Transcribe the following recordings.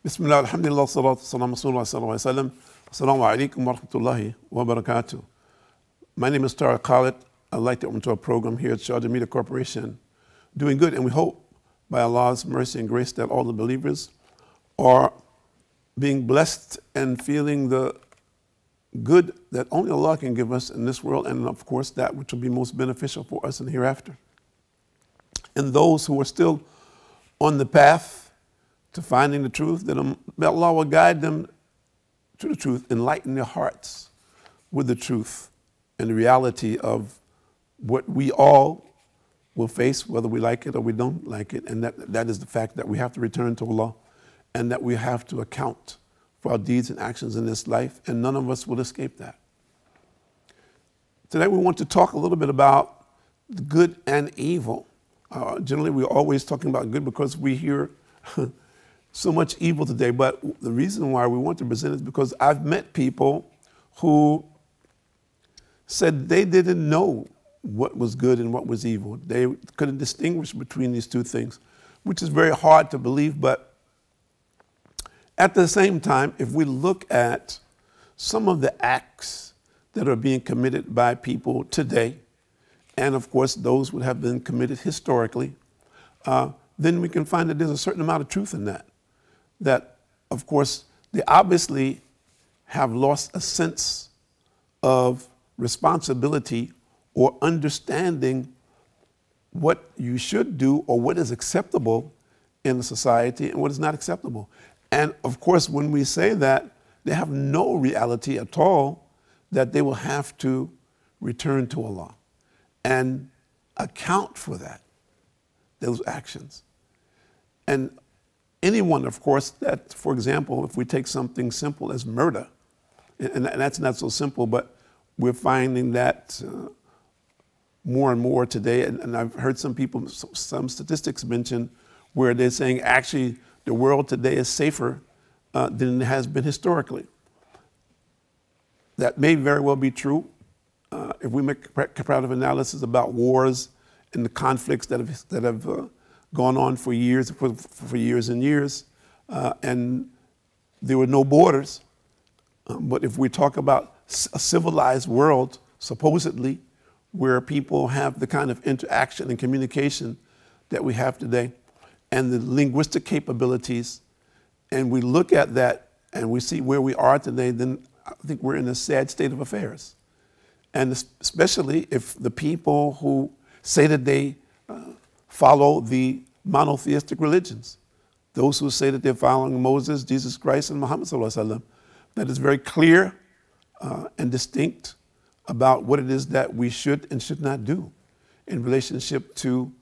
Bismillah, alhamdulillah, salatu salam, rasulullah sallallahu alayhi wa sallam. Assalamu alaikum wa rahmatullahi wa barakatuh. My name is Tariq Khalid. I'd like to welcome to our program here at Sharjah Media Corporation. Doing good, and we hope by Allah's mercy and grace that all the believers are being blessed and feeling the good that only Allah can give us in this world, and of course that which will be most beneficial for us in the hereafter. And those who are still on the path to finding the truth, that Allah will guide them to the truth, enlighten their hearts with the truth and the reality of what we all will face, whether we like it or we don't like it, and that is the fact that we have to return to Allah and that we have to account for our deeds and actions in this life, and none of us will escape that. Today we want to talk a little bit about good and evil. Generally we're always talking about good because we hear so much evil today, but the reason why we want to present it is because I've met people who said they didn't know what was good and what was evil. They couldn't distinguish between these two things, which is very hard to believe. But at the same time, if we look at some of the acts that are being committed by people today, and of course those would have been committed historically, then we can find that there's a certain amount of truth in that. That, of course, they obviously have lost a sense of responsibility or understanding what you should do or what is acceptable in a society and what is not acceptable. And of course, when we say that, they have no reality at all that they will have to return to Allah and account for that, those actions. And anyone, of course, that, for example, if we take something simple as murder, and that's not so simple, but we're finding that more and more today, and I've heard some people, some statistics mention where they're saying actually the world today is safer than it has been historically. That may very well be true. If we make a comparative analysis about wars and the conflicts that have gone on for years, for years and years, and there were no borders. But if we talk about a civilized world, supposedly, where people have the kind of interaction and communication that we have today, and the linguistic capabilities, and we look at that and we see where we are today, then I think we're in a sad state of affairs. And especially if the people who say that they follow the monotheistic religions, those who say that they're following Moses, Jesus Christ, and Muhammad sallallahu alaihi wasallam, that is very clear and distinct about what it is that we should and should not do in relationship to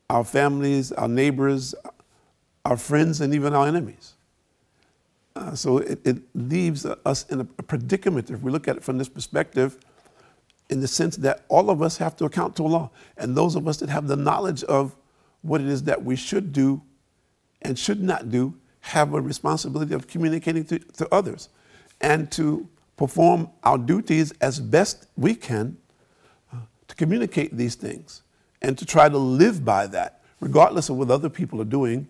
our families, our neighbors, our friends, and even our enemies. So it leaves us in a predicament, if we look at it from this perspective, in the sense that all of us have to account to Allah. And those of us that have the knowledge of what it is that we should do and should not do have a responsibility of communicating to others and to perform our duties as best we can to communicate these things and to try to live by that, regardless of what other people are doing,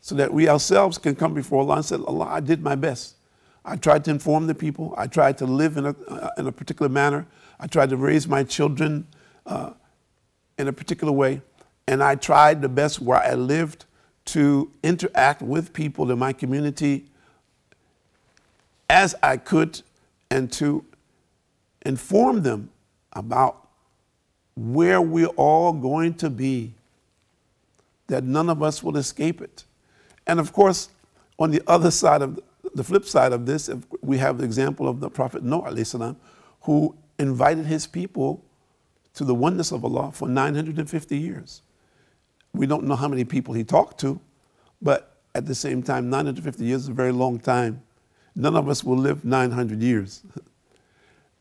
so that we ourselves can come before Allah and say, Allah, I did my best. I tried to inform the people. I tried to live in a particular manner. I tried to raise my children in a particular way. And I tried the best where I lived to interact with people in my community as I could and to inform them about where we're all going to be, that none of us will escape it. And of course, on the other side of the flip side of this, we have the example of the Prophet Noah alayhi salam, who invited his people to the oneness of Allah for 950 years. We don't know how many people he talked to, but at the same time, 950 years is a very long time. None of us will live 900 years.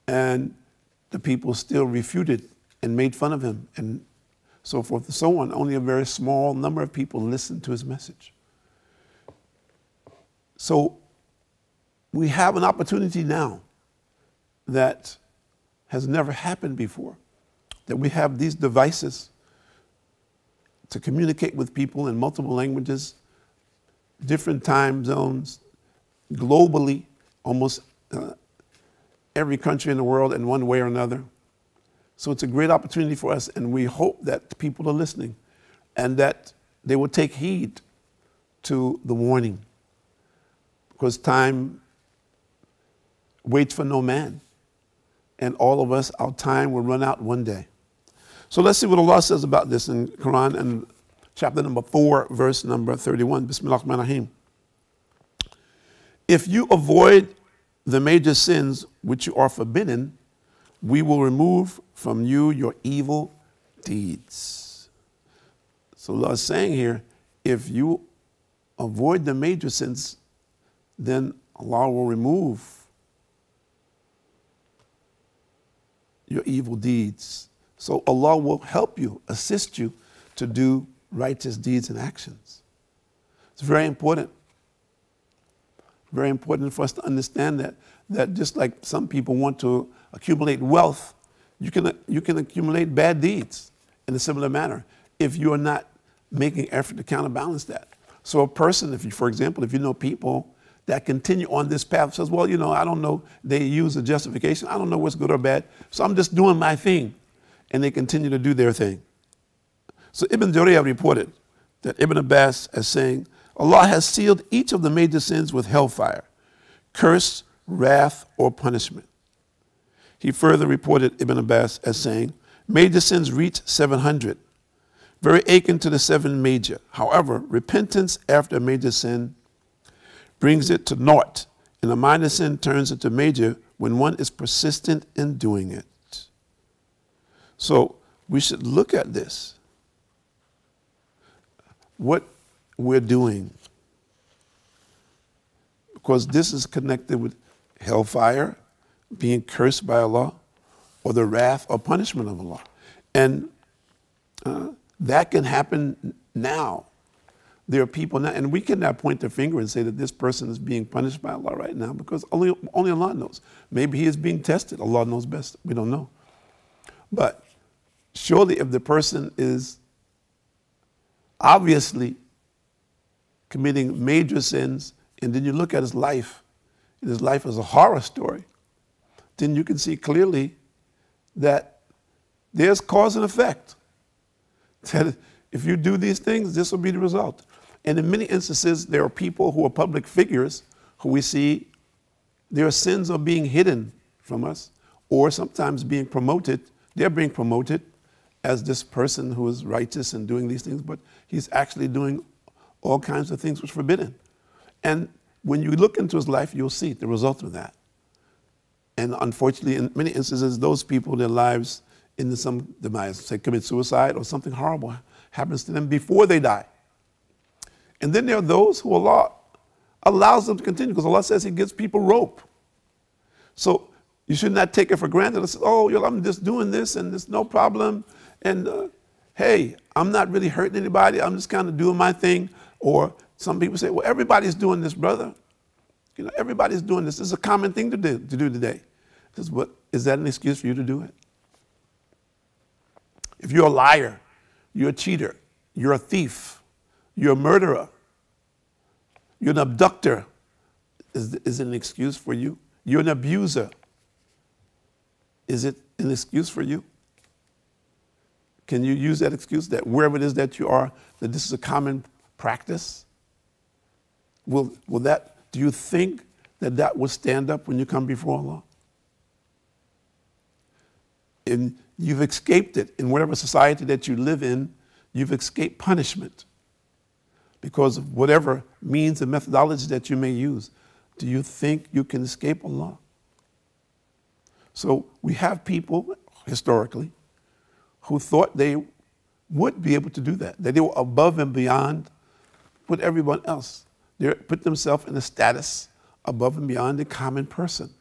And the people still refuted and made fun of him and so forth and so on. Only a very small number of people listened to his message. So we have an opportunity now that has never happened before, that we have these devices to communicate with people in multiple languages, different time zones, globally, almost every country in the world in one way or another. So it's a great opportunity for us, and we hope that people are listening and that they will take heed to the warning, because time waits for no man, and all of us, our time will run out one day. So let's see what Allah says about this in Quran, and chapter number 4, verse number 31. Bismillah ar-Rahman ar-Rahim. If you avoid the major sins which you are forbidden, we will remove from you your evil deeds. So Allah is saying here, if you avoid the major sins, then Allah will remove your evil deeds. So Allah will help you, assist you to do righteous deeds and actions. It's very important. Very important for us to understand that just like some people want to accumulate wealth, you can accumulate bad deeds in a similar manner if you are not making effort to counterbalance that. So a person, for example, if you know people that continue on this path, says, well, I don't know, they use a justification, I don't know what's good or bad, so I'm just doing my thing, and they continue to do their thing. So Ibn Jarir reported that Ibn Abbas as saying, Allah has sealed each of the major sins with hellfire, curse, wrath, or punishment. He further reported Ibn Abbas as saying, major sins reach 700, very akin to the 7 major. However, repentance after a major sin brings it to naught, and a minor sin turns into major when one is persistent in doing it. So we should look at this. What we're doing, because this is connected with hellfire, being cursed by Allah, or the wrath or punishment of Allah. And that can happen now. There are people now, and we cannot point the finger and say that this person is being punished by Allah right now, because only Allah knows. Maybe he is being tested. Allah knows best. We don't know. But surely if the person is obviously committing major sins, and then you look at his life, and his life is a horror story, then you can see clearly that there's cause and effect. That if you do these things, this will be the result. And in many instances, there are people who are public figures who we see their sins are being hidden from us, or sometimes being promoted. They're being promoted as this person who is righteous and doing these things, but he's actually doing all kinds of things which are forbidden. And when you look into his life, you'll see the result of that. And unfortunately, in many instances, those people, their lives into some demise, say commit suicide, or something horrible happens to them before they die. And then there are those who Allah allows them to continue, because Allah says he gives people rope. So you should not take it for granted and say, oh, I'm just doing this and there's no problem. And hey, I'm not really hurting anybody. I'm just kind of doing my thing. Or some people say, well, everybody's doing this, brother. Everybody's doing this. This is a common thing to do today. But is that an excuse for you to do it? If you're a liar, you're a cheater, you're a thief, you're a murderer, you're an abductor, is it an excuse for you? You're an abuser. Is it an excuse for you? Can you use that excuse that wherever it is that you are, that this is a common practice? Will that, do you think that will stand up when you come before Allah? And you've escaped it. In whatever society that you live in, you've escaped punishment because of whatever means and methodology that you may use. Do you think you can escape Allah? So we have people, historically, who thought they would be able to do that they were above and beyond with everyone else. They put themselves in a status above and beyond the common person.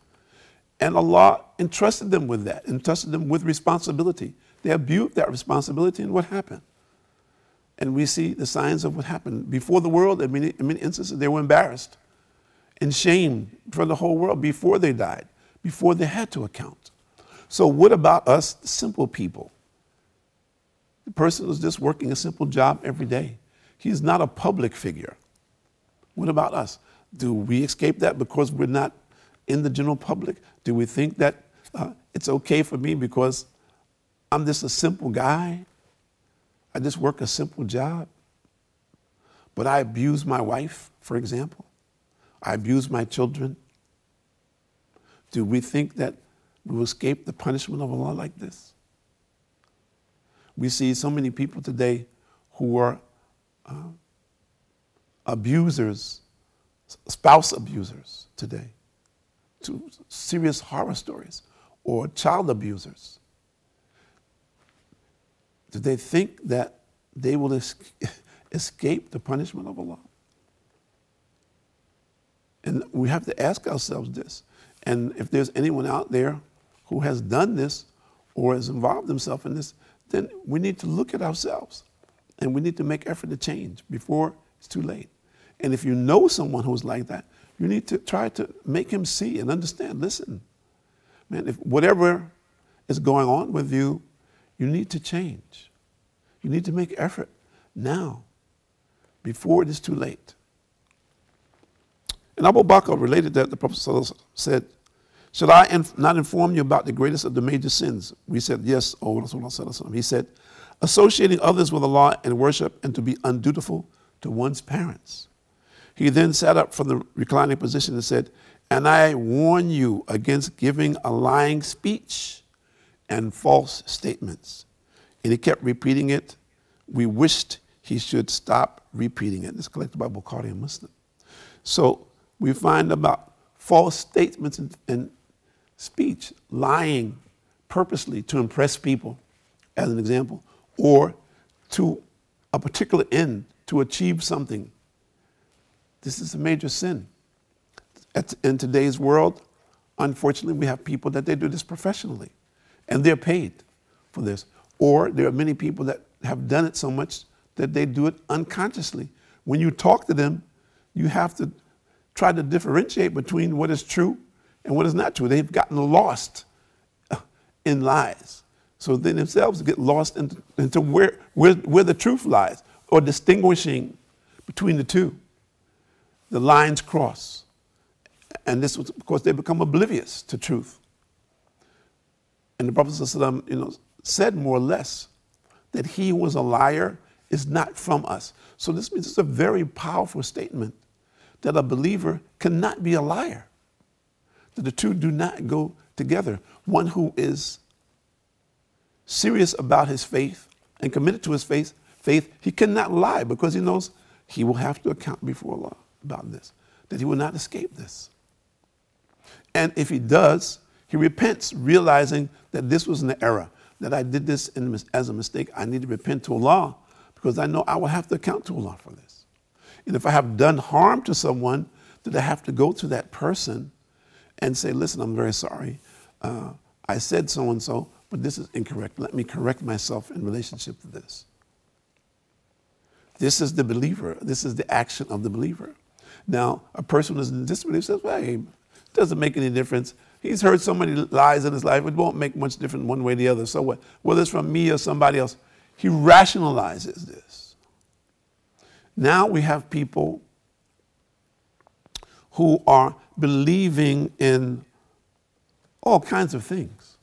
And Allah entrusted them with that, entrusted them with responsibility. They abused that responsibility, and what happened? And we see the signs of what happened. Before the world, in many instances, they were embarrassed and shamed for the whole world before they died, before they had to account. So what about us, the simple people? The person who's just working a simple job every day. He's not a public figure. What about us? Do we escape that because we're not in the general public? Do we think that it's okay for me because I'm just a simple guy? I just work a simple job. But I abuse my wife, for example. I abuse my children. Do we think that we will escape the punishment of Allah like this? We see so many people today who are abusers, spouse abusers today, to serious horror stories, or child abusers. Do they think that they will escape the punishment of Allah? And we have to ask ourselves this. And if there's anyone out there who has done this or has involved himself in this, then we need to look at ourselves and we need to make effort to change before it's too late. And if you know someone who's like that, you need to try to make him see and understand, listen, man, if whatever is going on with you, you need to change. You need to make effort now before it is too late. And Abu Bakr related that the Prophet ﷺ said, should I not inform you about the greatest of the major sins? We said, yes, O Rasulullah. He said, associating others with Allah in worship and to be undutiful to one's parents. He then sat up from the reclining position and said, and I warn you against giving a lying speech and false statements. And he kept repeating it. We wished he should stop repeating it. It's collected by Bukhari and Muslim. So we find about false statements and speech, lying purposely to impress people, as an example, or to a particular end, to achieve something. This is a major sin. In today's world, unfortunately, we have people that they do this professionally, and they're paid for this. Or there are many people that have done it so much that they do it unconsciously. When you talk to them, you have to try to differentiate between what is true and what is not true. They've gotten lost in lies. So they themselves get lost into where the truth lies, or distinguishing between the two. The lines cross. And this was, of course, they become oblivious to truth. And the Prophet ﷺ, said more or less that he who is a liar is not from us. So this means it's a very powerful statement that a believer cannot be a liar, that the two do not go together. One who is serious about his faith and committed to his faith, he cannot lie because he knows he will have to account before Allah about this, that he will not escape this. And if he does, he repents, realizing that this was an error, that I did this as a mistake. I need to repent to Allah because I know I will have to account to Allah for this. And if I have done harm to someone, that I have to go to that person and say, listen, I'm very sorry. I said so-and-so, but this is incorrect. Let me correct myself in relationship to this. This is the believer. This is the action of the believer. Now, a person who is in disbelief says, well, hey, it doesn't make any difference. He's heard so many lies in his life, it won't make much difference one way or the other. So what? Whether it's from me or somebody else, he rationalizes this. Now we have people who are believing in all kinds of things.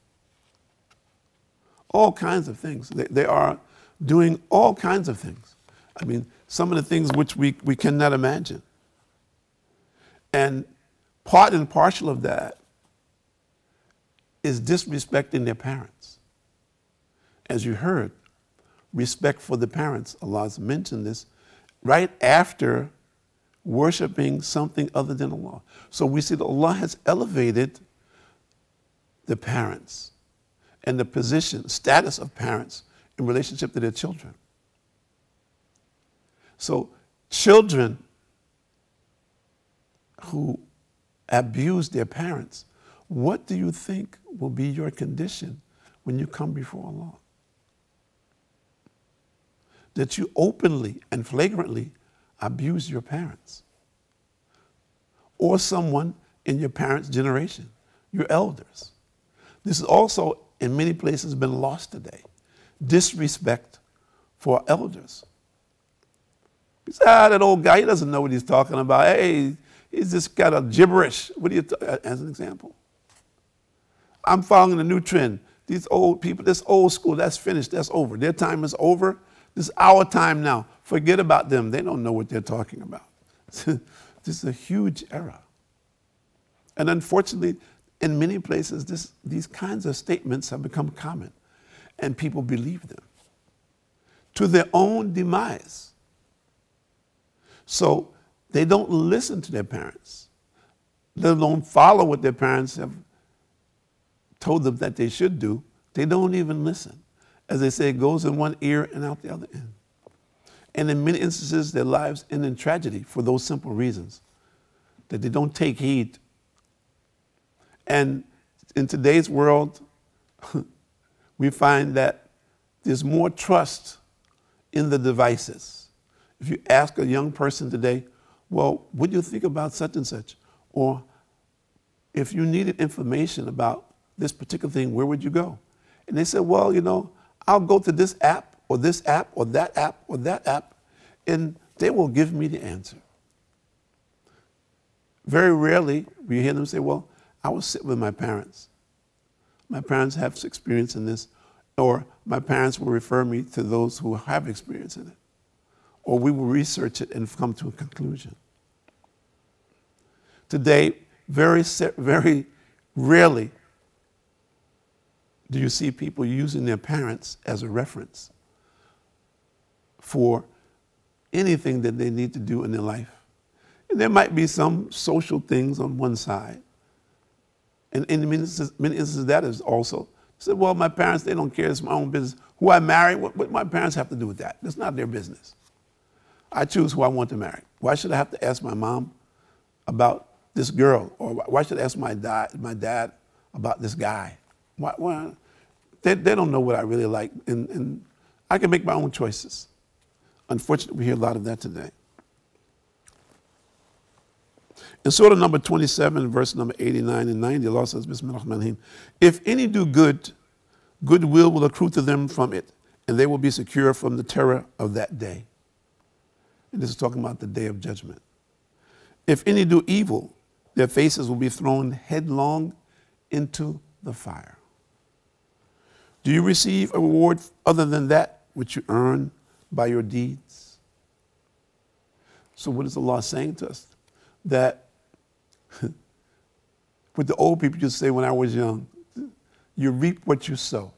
All kinds of things. They are doing all kinds of things. I mean, some of the things which we cannot imagine. And part and parcel of that is disrespecting their parents. As you heard, respect for the parents. Allah has mentioned this right after worshiping something other than Allah. So we see that Allah has elevated the parents and the position, status of parents in relationship to their children. So children who abuse their parents, what do you think will be your condition when you come before Allah? That you openly and flagrantly abuse your parents or someone in your parents' generation, your elders. This is also in many places been lost today. Disrespect for elders. He said, that old guy, he doesn't know what he's talking about. Hey, he's just got a gibberish. What do you, as an example? I'm following a new trend. These old people, this old school, that's finished, that's over. Their time is over. This is our time now. Forget about them. They don't know what they're talking about. This is a huge error. And unfortunately, in many places, these kinds of statements have become common, and people believe them to their own demise. So they don't listen to their parents, let alone follow what their parents have told them that they should do. They don't even listen. As they say, it goes in one ear and out the other end. And in many instances, their lives end in tragedy for those simple reasons, that they don't take heed. And in today's world, we find that there's more trust in the devices. If you ask a young person today, well, what do you think about such and such? Or if you needed information about this particular thing, where would you go? And they said, well, you know, I'll go to this app or this app or that app or that app, and they will give me the answer. Very rarely will you hear them say, well, I will sit with my parents. My parents have experience in this, or my parents will refer me to those who have experience in it, or we will research it and come to a conclusion. Today, very rarely do you see people using their parents as a reference for anything that they need to do in their life. And there might be some social things on one side. And in many instances, that is also said, well, my parents, they don't care. It's my own business. Who I marry, what my parents have to do with that? That's not their business. I choose who I want to marry. Why should I have to ask my mom about this girl? Or why should I ask my dad about this guy? Why? They don't know what I really like. And I can make my own choices. Unfortunately, we hear a lot of that today. In Surah number 27, verse number 89 and 90, Allah says, Bismillahirrahmanirrahim, if any do good, goodwill will accrue to them from it, and they will be secure from the terror of that day. And this is talking about the day of judgment. If any do evil, their faces will be thrown headlong into the fire. Do you receive a reward other than that which you earn by your deeds? So what is Allah saying to us? That what the old people used to say when I was young, you reap what you sow.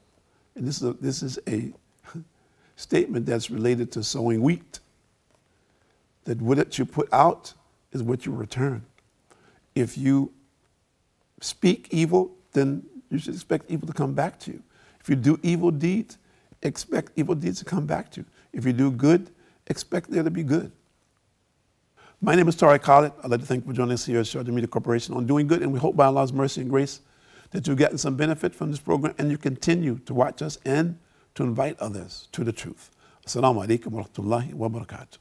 And this is a statement that's related to sowing wheat. That what you put out is what you return. If you speak evil, then you should expect evil to come back to you. If you do evil deeds, expect evil deeds to come back to you. If you do good, expect there to be good. My name is Tariq Khalid. I'd like to thank you for joining us here at Sharjah Media Corporation on Doing Good, and we hope by Allah's mercy and grace that you've gotten some benefit from this program and you continue to watch us and to invite others to the truth. Assalamu alaikum wa rahmatullahi wa barakatuh.